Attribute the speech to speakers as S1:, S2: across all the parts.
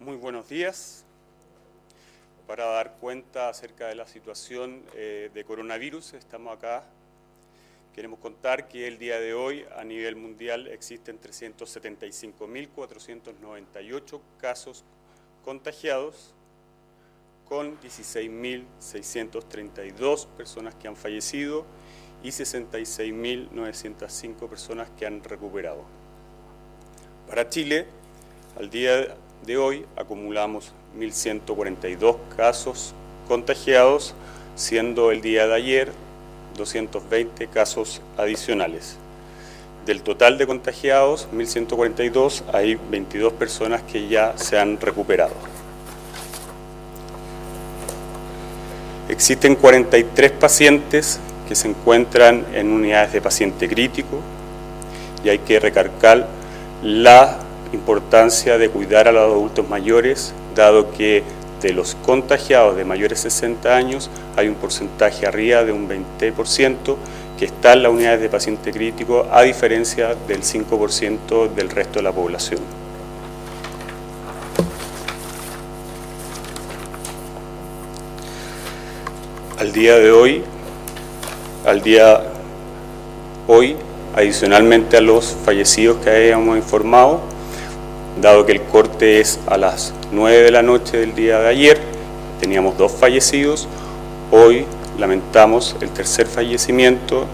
S1: Muy buenos días. Para dar cuenta acerca de la situación de coronavirus, estamos acá. Queremos contar que el día de hoy a nivel mundial existen 375.498 casos contagiados, con 16.632 personas que han fallecido y 66.905 personas que han recuperado. Para Chile, al día de hoy acumulamos 1.142 casos contagiados, siendo el día de ayer 220 casos adicionales. Del total de contagiados, 1.142, hay 22 personas que ya se han recuperado. Existen 43 pacientes que se encuentran en unidades de paciente crítico y hay que recalcar la importancia de cuidar a los adultos mayores, dado que de los contagiados de mayores de 60 años hay un porcentaje arriba de un 20% que está en las unidades de paciente crítico, a diferencia del 5% del resto de la población. Al día de hoy, adicionalmente a los fallecidos que habíamos informado, dado que el corte es a las 9 de la noche del día de ayer, teníamos 2 fallecidos, hoy lamentamos el tercer fallecimiento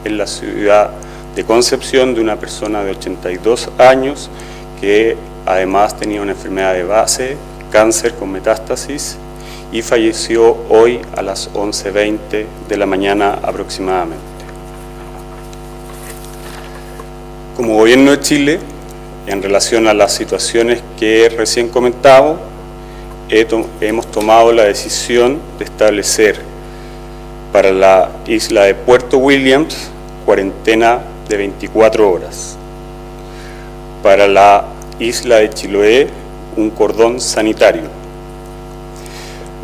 S1: en la ciudad de Concepción de una persona de 82 años que además tenía una enfermedad de base, cáncer con metástasis, y falleció hoy a las 11:20 de la mañana aproximadamente. Como Gobierno de Chile, en relación a las situaciones que recién comentado, hemos tomado la decisión de establecer para la isla de Puerto Williams cuarentena de 24 horas. Para la isla de Chiloé, un cordón sanitario.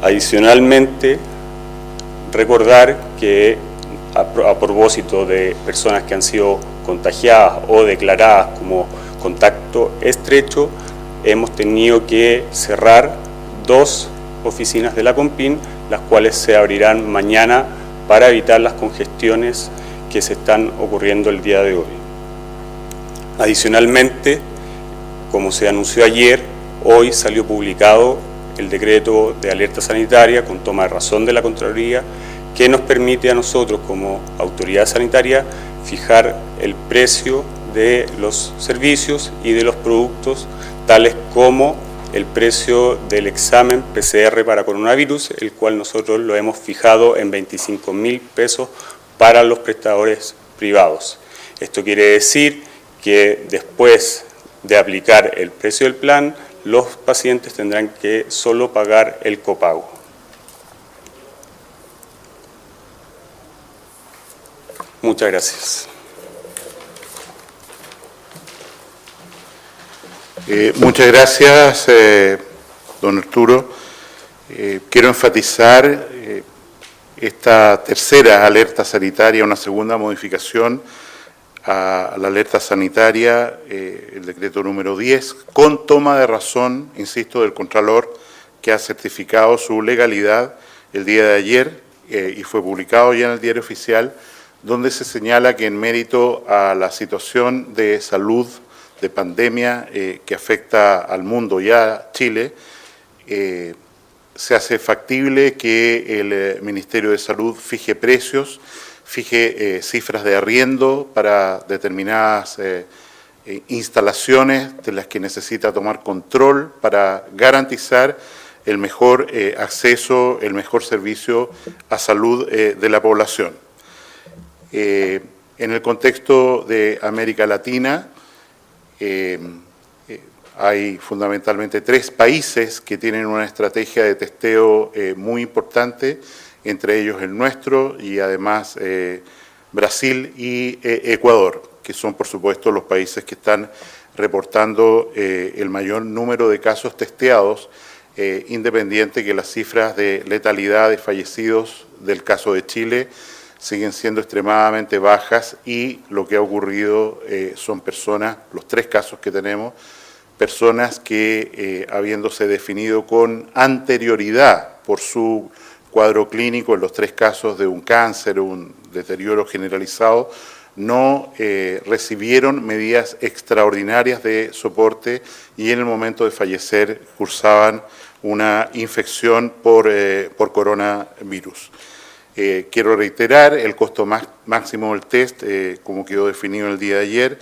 S1: Adicionalmente, recordar que a propósito de personas que han sido contagiadas o declaradas como contacto estrecho, hemos tenido que cerrar 2 oficinas de la Compin, las cuales se abrirán mañana para evitar las congestiones que se están ocurriendo el día de hoy. Adicionalmente, como se anunció ayer, hoy salió publicado el decreto de alerta sanitaria con toma de razón de la Contraloría, que nos permite a nosotros como autoridad sanitaria fijar el precio de los servicios y de los productos, tales como el precio del examen PCR para coronavirus, el cual nosotros lo hemos fijado en 25.000 pesos para los prestadores privados. Esto quiere decir que después de aplicar el precio del plan, los pacientes tendrán que solo pagar el copago. Muchas gracias.
S2: Muchas gracias, don Arturo. Quiero enfatizar esta tercera alerta sanitaria, una segunda modificación a la alerta sanitaria, el decreto número 10, con toma de razón, insisto, del Contralor, que ha certificado su legalidad el día de ayer y fue publicado ya en el Diario Oficial, donde se señala que en mérito a la situación de salud, de pandemia que afecta al mundo y a Chile, se hace factible que el Ministerio de Salud fije precios, fije cifras de arriendo para determinadas instalaciones de las que necesita tomar control para garantizar el mejor acceso, el mejor servicio a salud de la población. En el contexto de América Latina, hay fundamentalmente 3 países que tienen una estrategia de testeo muy importante, entre ellos el nuestro y además Brasil y Ecuador, que son por supuesto los países que están reportando el mayor número de casos testeados, independiente que las cifras de letalidad de fallecidos del caso de Chile siguen siendo extremadamente bajas y lo que ha ocurrido son personas, los 3 casos que tenemos, personas que, habiéndose definido con anterioridad por su cuadro clínico, en los 3 casos de un cáncer o un deterioro generalizado, no recibieron medidas extraordinarias de soporte y en el momento de fallecer cursaban una infección por coronavirus. Quiero reiterar el costo máximo del test, como quedó definido el día de ayer,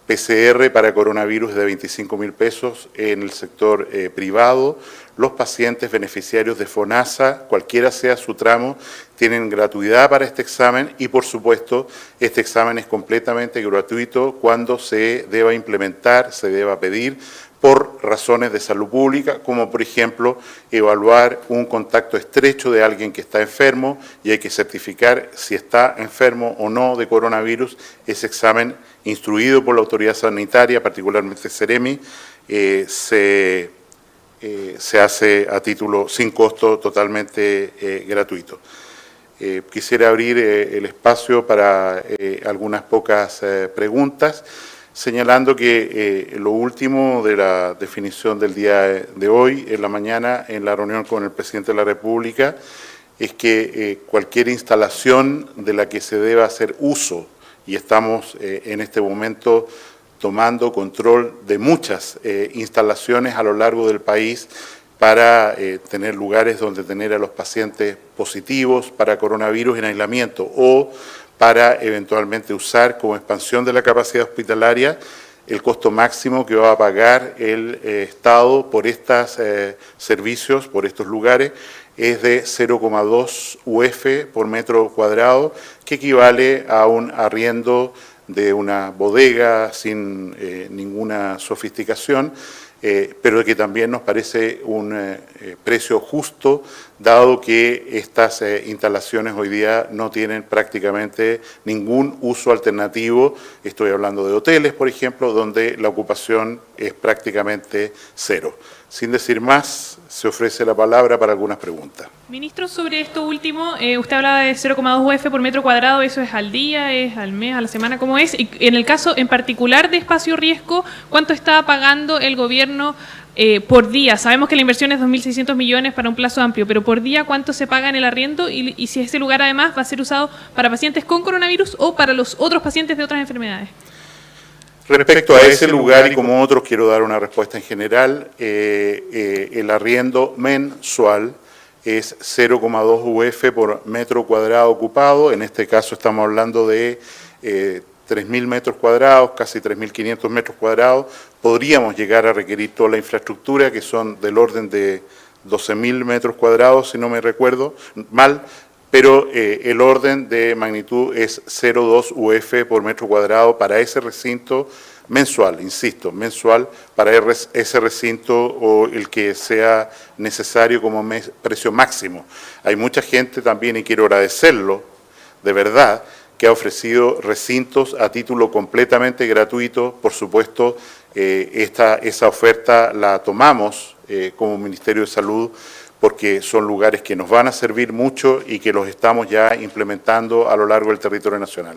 S2: PCR para coronavirus de 25.000 pesos en el sector privado. Los pacientes beneficiarios de FONASA, cualquiera sea su tramo, tienen gratuidad para este examen y, por supuesto, este examen es completamente gratuito cuando se deba implementar, se deba pedir por razones de salud pública, como por ejemplo evaluar un contacto estrecho de alguien que está enfermo y hay que certificar si está enfermo o no de coronavirus. Ese examen, instruido por la autoridad sanitaria, particularmente Ceremi, se hace a título sin costo, totalmente gratuito. Quisiera abrir el espacio para algunas pocas preguntas, señalando que lo último de la definición del día de hoy, en la mañana, en la reunión con el Presidente de la República, es que cualquier instalación de la que se deba hacer uso, y estamos en este momento tomando control de muchas instalaciones a lo largo del país para tener lugares donde tener a los pacientes positivos para coronavirus en aislamiento o para eventualmente usar como expansión de la capacidad hospitalaria. El costo máximo que va a pagar el Estado por estos servicios, por estos lugares, es de 0,2 UF por metro cuadrado, que equivale a un arriendo de una bodega sin ninguna sofisticación, pero que también nos parece un precio justo, dado que estas instalaciones hoy día no tienen prácticamente ningún uso alternativo. Estoy hablando de hoteles, por ejemplo, donde la ocupación es prácticamente cero. Sin decir más, se ofrece la palabra para algunas preguntas.
S3: Ministro, sobre esto último, usted hablaba de 0,2 UF por metro cuadrado, ¿eso es al día, es al mes, a la semana, cómo es? Y en el caso en particular de espacio riesgo, ¿cuánto está pagando el gobierno por día? Sabemos que la inversión es 2.600 millones para un plazo amplio, pero por día, ¿cuánto se paga en el arriendo? Y si ese lugar además va a ser usado para pacientes con coronavirus o para los otros pacientes de otras enfermedades.
S2: Respecto a ese lugar y como otros, quiero dar una respuesta en general. El arriendo mensual es 0,2 UF por metro cuadrado ocupado. En este caso estamos hablando de 3.000 metros cuadrados, casi 3.500 metros cuadrados. Podríamos llegar a requerir toda la infraestructura, que son del orden de 12.000 metros cuadrados, si no me recuerdo mal, pero el orden de magnitud es 0,2 UF por metro cuadrado para ese recinto mensual, insisto, mensual para ese recinto o el que sea necesario como precio máximo. Hay mucha gente también, y quiero agradecerlo, de verdad, que ha ofrecido recintos a título completamente gratuito. Por supuesto, esa oferta la tomamos como Ministerio de Salud, porque son lugares que nos van a servir mucho y que los estamos ya implementando a lo largo del territorio nacional.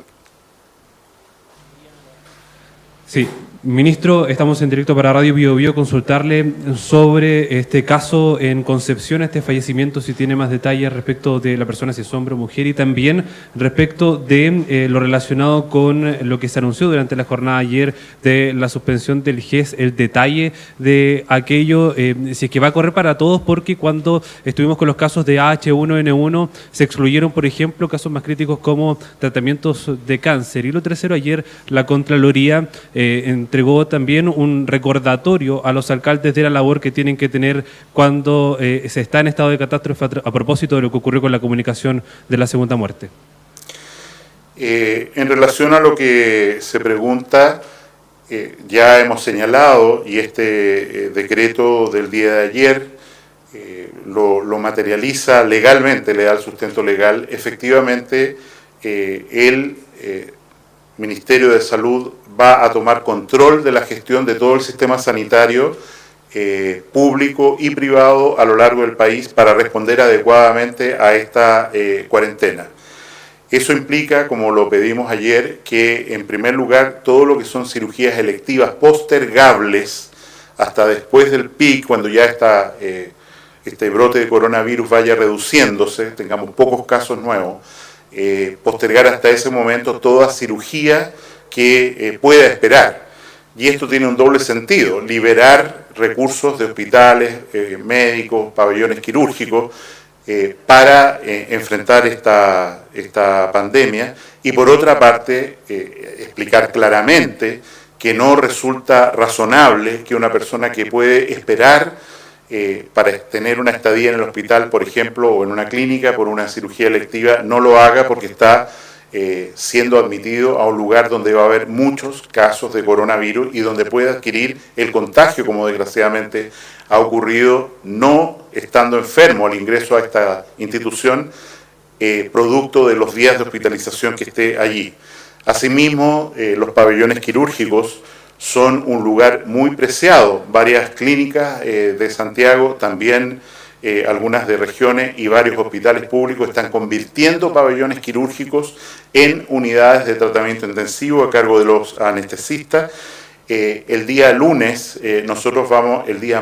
S4: Sí, ministro, estamos en directo para Radio Bio Bio, consultarle sobre este caso en Concepción, este fallecimiento, si tiene más detalles respecto de la persona, si es hombre o mujer, y también respecto de lo relacionado con lo que se anunció durante la jornada ayer de la suspensión del GES, el detalle de aquello, si es que va a correr para todos, porque cuando estuvimos con los casos de H1N1 se excluyeron, por ejemplo, casos más críticos como tratamientos de cáncer. Y lo tercero, ayer la Contraloría entregó también un recordatorio a los alcaldes de la labor que tienen que tener cuando se está en estado de catástrofe a propósito de lo que ocurrió con la comunicación de la segunda muerte.
S2: En relación a lo que se pregunta, ya hemos señalado, y este decreto del día de ayer lo materializa legalmente, le da el sustento legal. Efectivamente, el Ministerio de Salud va a tomar control de la gestión de todo el sistema sanitario público y privado a lo largo del país para responder adecuadamente a esta cuarentena. Eso implica, como lo pedimos ayer, que en primer lugar todo lo que son cirugías electivas postergables hasta después del pic, cuando ya este brote de coronavirus vaya reduciéndose, tengamos pocos casos nuevos, postergar hasta ese momento toda cirugía que pueda esperar. Y esto tiene un doble sentido: liberar recursos de hospitales, médicos, pabellones quirúrgicos, para enfrentar esta pandemia, y por otra parte explicar claramente que no resulta razonable que una persona que puede esperar para tener una estadía en el hospital, por ejemplo, o en una clínica por una cirugía electiva, no lo haga porque está siendo admitido a un lugar donde va a haber muchos casos de coronavirus y donde puede adquirir el contagio, como desgraciadamente ha ocurrido, no estando enfermo al ingreso a esta institución, producto de los días de hospitalización que esté allí. Asimismo, los pabellones quirúrgicos son un lugar muy preciado. Varias clínicas de Santiago, también algunas de regiones y varios hospitales públicos están convirtiendo pabellones quirúrgicos en unidades de tratamiento intensivo a cargo de los anestesistas. El día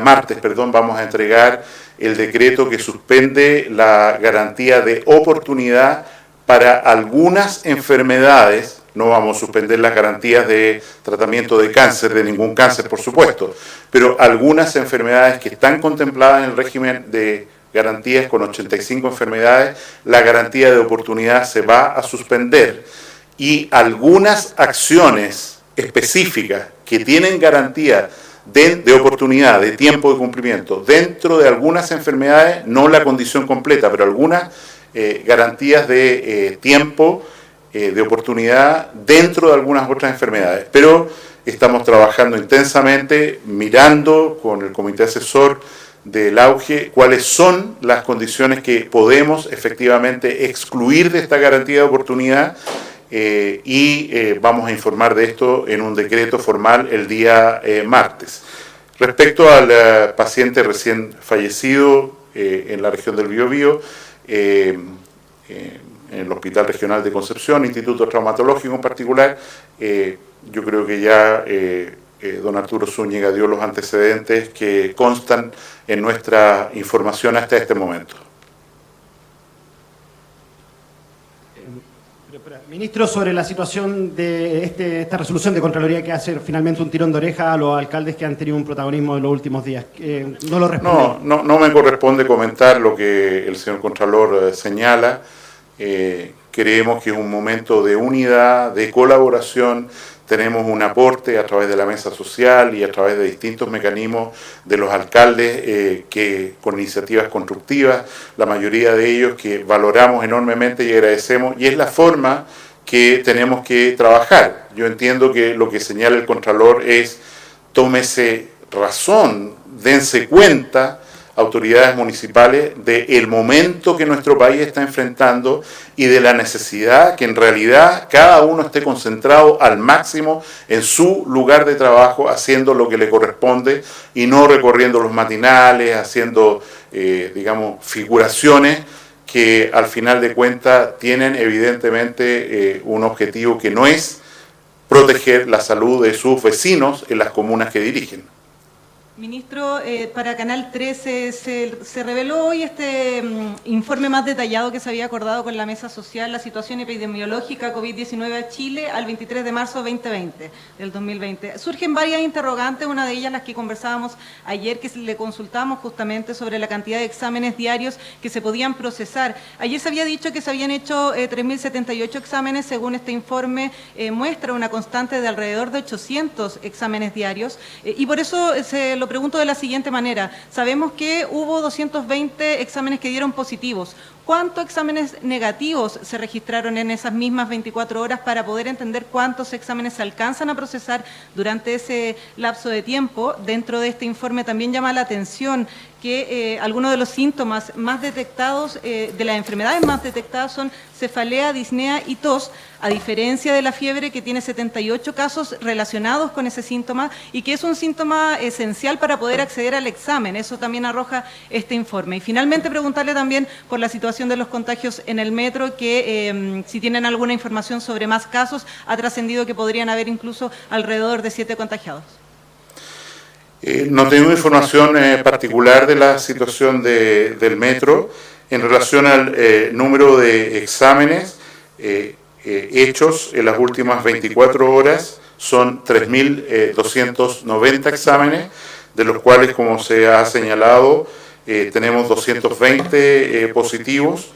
S2: martes, vamos a entregar el decreto que suspende la garantía de oportunidad para algunas enfermedades. No vamos a suspender las garantías de tratamiento de cáncer, de ningún cáncer, por supuesto, pero algunas enfermedades que están contempladas en el régimen de garantías con 85 enfermedades, la garantía de oportunidad se va a suspender, y algunas acciones específicas que tienen garantía de oportunidad, de tiempo de cumplimiento, dentro de algunas enfermedades, no la condición completa, pero algunas garantías de tiempo, de oportunidad dentro de algunas otras enfermedades. Pero estamos trabajando intensamente, mirando con el comité asesor del auge cuáles son las condiciones que podemos efectivamente excluir de esta garantía de oportunidad, y vamos a informar de esto en un decreto formal el día martes. Respecto al paciente recién fallecido en la región del Biobío, en el Hospital Regional de Concepción, Instituto Traumatológico en particular, yo creo que ya don Arturo Zúñiga dio los antecedentes que constan en nuestra información hasta este momento.
S5: Ministro, sobre la situación de esta resolución de Contraloría que hace finalmente un tirón de oreja a los alcaldes que han tenido un protagonismo en los últimos días. ¿No lo responde?
S2: No me corresponde comentar lo que el señor Contralor señala. Creemos que es un momento de unidad, de colaboración. Tenemos un aporte a través de la mesa social y a través de distintos mecanismos de los alcaldes que con iniciativas constructivas, la mayoría de ellos que valoramos enormemente y agradecemos, y es la forma que tenemos que trabajar. Yo entiendo que lo que señala el Contralor es: tómese razón, dense cuenta, autoridades municipales, del momento que nuestro país está enfrentando y de la necesidad que en realidad cada uno esté concentrado al máximo en su lugar de trabajo, haciendo lo que le corresponde y no recorriendo los matinales, haciendo, figuraciones que al final de cuentas tienen evidentemente un objetivo que no es proteger la salud de sus vecinos en las comunas que dirigen.
S6: Ministro, para Canal 13 se reveló hoy este informe más detallado que se había acordado con la mesa social, la situación epidemiológica COVID-19 a Chile al 23 de marzo del 2020. Surgen varias interrogantes, una de ellas las que conversábamos ayer, que le consultamos justamente sobre la cantidad de exámenes diarios que se podían procesar. Ayer se había dicho que se habían hecho 3.078 exámenes, según este informe muestra una constante de alrededor de 800 exámenes diarios, y por eso lo pregunto de la siguiente manera. Sabemos que hubo 220 exámenes que dieron positivos. ¿Cuántos exámenes negativos se registraron en esas mismas 24 horas para poder entender cuántos exámenes se alcanzan a procesar durante ese lapso de tiempo? Dentro de este informe también llama la atención que algunos de los síntomas más detectados, de las enfermedades más detectadas, son cefalea, disnea y tos, a diferencia de la fiebre, que tiene 78 casos relacionados con ese síntoma y que es un síntoma esencial para poder acceder al examen. Eso también arroja este informe. Y finalmente preguntarle también por la situación de los contagios en el metro, que si tienen alguna información sobre más casos, ha trascendido que podrían haber incluso alrededor de 7 contagiados.
S2: No tengo información particular de la situación del metro en relación al número de exámenes hechos en las últimas 24 horas. Son 3.290 exámenes, de los cuales, como se ha señalado, tenemos 220 positivos.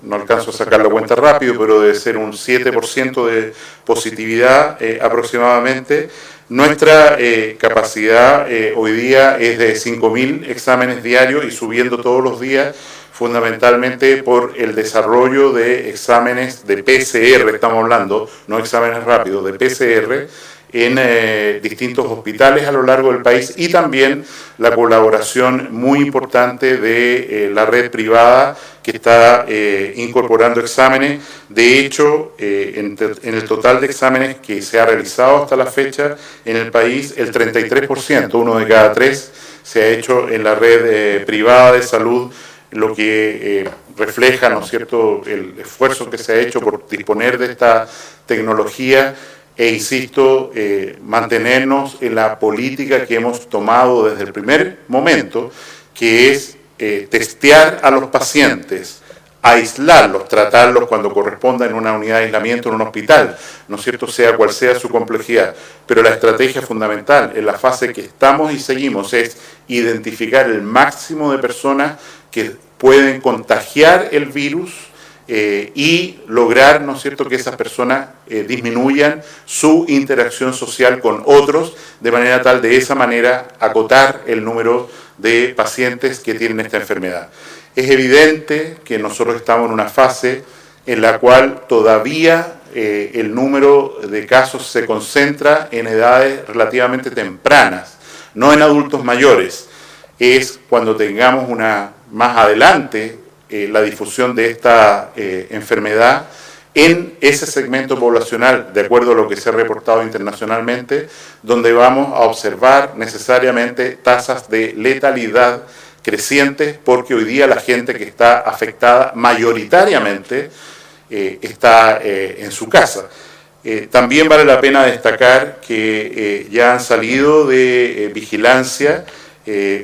S2: No alcanzo a sacar la cuenta rápido, pero debe ser un 7% de positividad aproximadamente. Nuestra capacidad hoy día es de 5.000 exámenes diarios y subiendo todos los días, fundamentalmente por el desarrollo de exámenes de PCR, estamos hablando, no exámenes rápidos, de PCR, en distintos hospitales a lo largo del país, y también la colaboración muy importante de la red privada que está incorporando exámenes. De hecho, en el total de exámenes que se ha realizado hasta la fecha en el país, el 33%, 1 de cada 3, se ha hecho en la red privada de salud, lo que refleja, ¿no es cierto?, el esfuerzo que se ha hecho por disponer de esta tecnología. E insisto, mantenernos en la política que hemos tomado desde el primer momento, que es testear a los pacientes, aislarlos, tratarlos cuando corresponda en una unidad de aislamiento en un hospital, ¿no es cierto?, sea cual sea su complejidad. Pero la estrategia fundamental en la fase que estamos y seguimos es identificar el máximo de personas que pueden contagiar el virus, y lograr, ¿no es cierto?, que esas personas disminuyan su interacción social con otros, de manera tal, de esa manera, acotar el número de pacientes que tienen esta enfermedad. Es evidente que nosotros estamos en una fase en la cual todavía el número de casos se concentra en edades relativamente tempranas, no en adultos mayores. Es cuando tengamos más adelante la difusión de esta enfermedad en ese segmento poblacional, de acuerdo a lo que se ha reportado internacionalmente, donde vamos a observar necesariamente tasas de letalidad crecientes, porque hoy día la gente que está afectada mayoritariamente está en su casa. También vale la pena destacar que ya han salido de vigilancia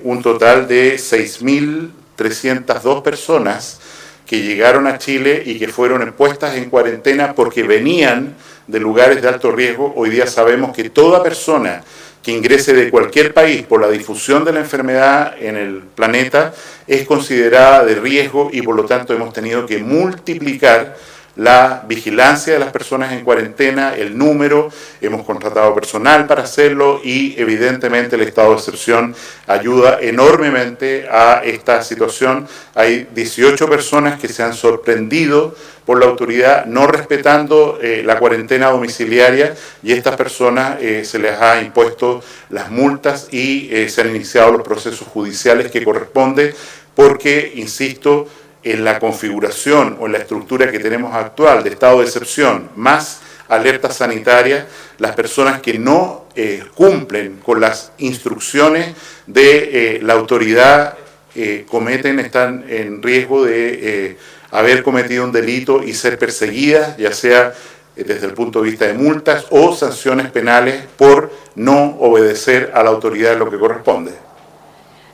S2: un total de 6.302 personas que llegaron a Chile y que fueron puestas en cuarentena porque venían de lugares de alto riesgo. Hoy día sabemos que toda persona que ingrese de cualquier país por la difusión de la enfermedad en el planeta es considerada de riesgo, y por lo tanto hemos tenido que multiplicar la vigilancia de las personas en cuarentena, el número, hemos contratado personal para hacerlo, y evidentemente el estado de excepción ayuda enormemente a esta situación. Hay 18 personas que se han sorprendido por la autoridad no respetando la cuarentena domiciliaria, y a estas personas se les ha impuesto las multas y se han iniciado los procesos judiciales que corresponde, porque, insisto, en la configuración o en la estructura que tenemos actual de estado de excepción más alerta sanitaria, las personas que no cumplen con las instrucciones de la autoridad están en riesgo de haber cometido un delito y ser perseguidas, ya sea desde el punto de vista de multas o sanciones penales por no obedecer a la autoridad en lo que corresponde.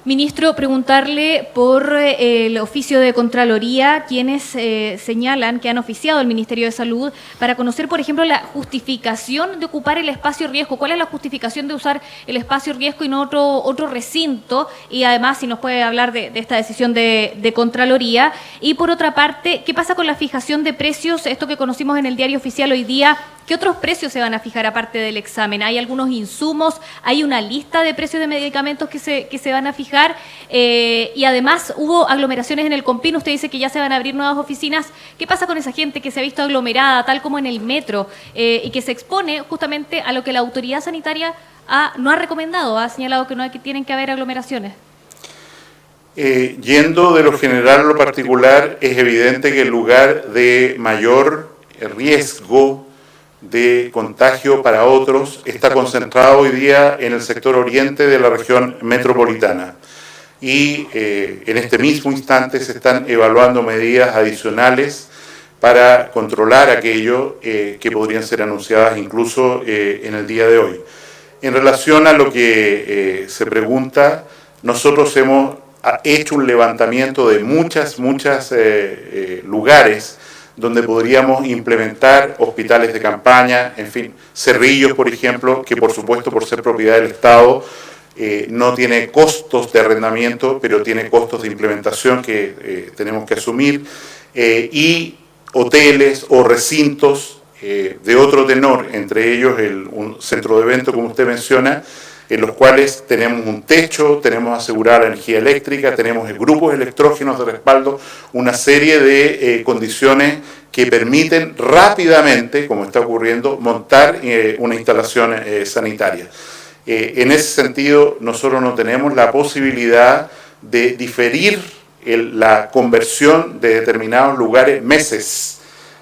S7: Ministro, preguntarle por el oficio de Contraloría, quienes señalan que han oficiado el Ministerio de Salud para conocer, por ejemplo, la justificación de ocupar el espacio riesgo. ¿Cuál es la justificación de usar el espacio riesgo y no otro recinto? Y además, si nos puede hablar de esta decisión de Contraloría. Y por otra parte, ¿qué pasa con la fijación de precios? Esto que conocimos en el diario oficial hoy día, ¿qué otros precios se van a fijar aparte del examen? ¿Hay algunos insumos? ¿Hay una lista de precios de medicamentos que se van a fijar? Y además hubo aglomeraciones en el Compino. Usted dice que ya se van a abrir nuevas oficinas. ¿Qué pasa con esa gente que se ha visto aglomerada, tal como en el metro, y que se expone justamente a lo que la autoridad sanitaria no ha recomendado? Ha señalado que tienen que haber aglomeraciones.
S2: Yendo de lo general a lo particular, es evidente que el lugar de mayor riesgo de contagio para otros está concentrado hoy día en el sector oriente de la región metropolitana, y en este mismo instante se están evaluando medidas adicionales para controlar aquello que podrían ser anunciadas incluso en el día de hoy. en relación a lo que se pregunta, nosotros hemos hecho un levantamiento de muchos lugares donde podríamos implementar hospitales de campaña, en fin, Cerrillos, por ejemplo, que por supuesto por ser propiedad del Estado no tiene costos de arrendamiento, pero tiene costos de implementación que tenemos que asumir, y hoteles o recintos de otro tenor, entre ellos un centro de evento, como usted menciona, en los cuales tenemos un techo, tenemos asegurada la energía eléctrica, tenemos grupos electrógenos de respaldo, una serie de condiciones que permiten rápidamente, como está ocurriendo, montar una instalación sanitaria. En ese sentido, nosotros no tenemos la posibilidad de diferir la conversión de determinados lugares meses.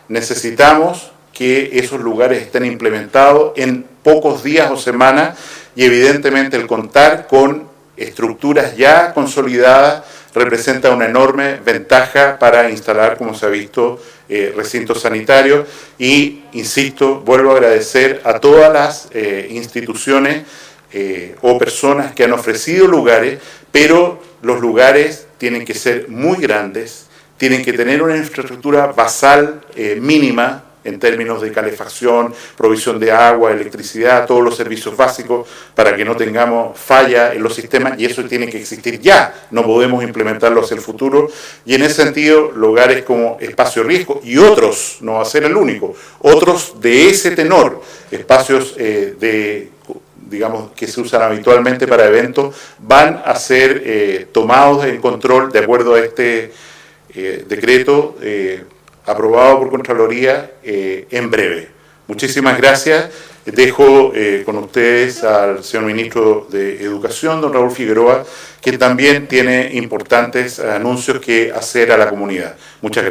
S2: Necesitamos que esos lugares estén implementados en pocos días o semanas, y evidentemente el contar con estructuras ya consolidadas representa una enorme ventaja para instalar, como se ha visto, recintos sanitarios. Y, insisto, vuelvo a agradecer a todas las instituciones o personas que han ofrecido lugares, pero los lugares tienen que ser muy grandes, tienen que tener una infraestructura basal mínima, en términos de calefacción, provisión de agua, electricidad, todos los servicios básicos, para que no tengamos falla en los sistemas, y eso tiene que existir ya, no podemos implementarlo hacia el futuro. Y en ese sentido, lugares como Espacio Riesgo y otros, no va a ser el único, otros de ese tenor, espacios digamos, que se usan habitualmente para eventos, van a ser tomados en control de acuerdo a este decreto aprobado por Contraloría en breve. Muchísimas gracias. Dejo con ustedes al señor Ministro de Educación, don Raúl Figueroa, que también tiene importantes anuncios que hacer a la comunidad. Muchas gracias.